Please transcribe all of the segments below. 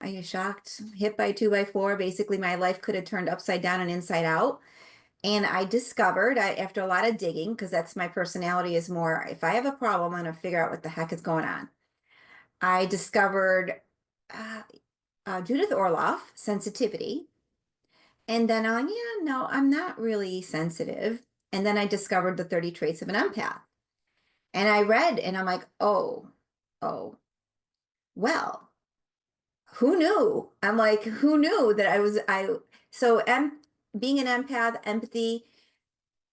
Are you shocked? Hit by 2x4. Basically, my life could have turned upside down and inside out. And I discovered, after a lot of digging, because that's my personality is more, if I have a problem, I'm going to figure out what the heck is going on. I discovered uh, Judith Orloff, sensitivity. And then yeah, no, I'm not really sensitive. And then I discovered the 30 traits of an empath. And I read and I'm like, oh, well, who knew? I'm like, who knew that so being an empath, empathy,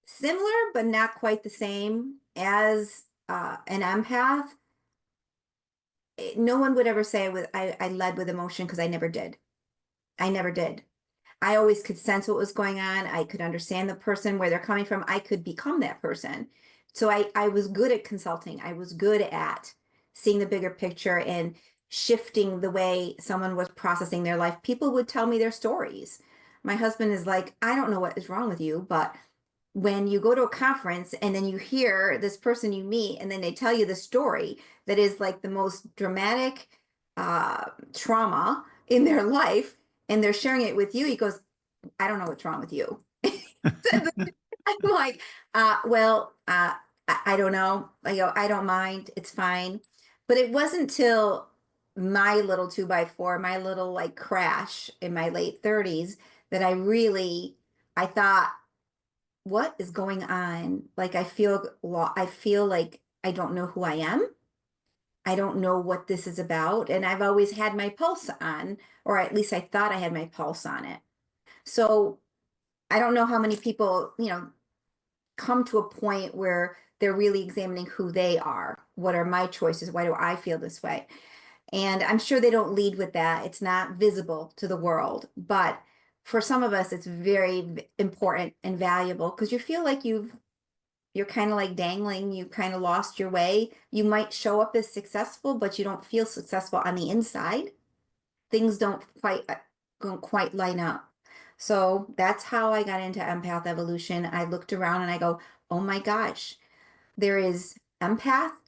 similar, but not quite the same as an empath. No one would ever say I led with emotion because I never did. I never did. I always could sense what was going on. I could understand the person where they're coming from. I could become that person. So I was good at consulting. I was good at seeing the bigger picture and shifting the way someone was processing their life. People would tell me their stories. My husband is like, I don't know what is wrong with you, but when you go to a conference and then you hear this person you meet and then they tell you the story that is like the most dramatic uh, trauma in their life and they're sharing it with you, he goes, I don't know what's wrong with you. I'm like, I don't know. I go, I don't mind. It's fine. But it wasn't till my little 2x4, my little like crash in my late 30s that I thought, what is going on? Like I feel like I don't know who I am. I don't know what this is about. And I've always had my pulse on, or at least I thought I had my pulse on it. So I don't know how many people, come to a point where they're really examining who they are. What are my choices? Why do I feel this way? And I'm sure they don't lead with that. It's not visible to the world. But for some of us, it's very important and valuable because you feel like you're kind of like dangling, you kind of lost your way. You might show up as successful, but you don't feel successful on the inside. Things don't quite line up. So that's how I got into empath evolution. I looked around and I go, oh my gosh, there is empathic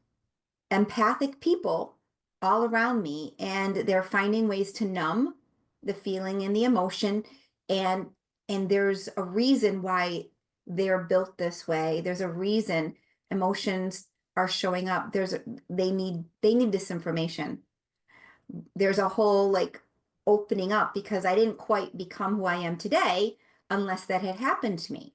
people all around me, and they're finding ways to numb the feeling and the emotion. And there's a reason why they're built this way. There's a reason emotions are showing up. They need this information. There's a whole like opening up because I didn't quite become who I am today unless that had happened to me.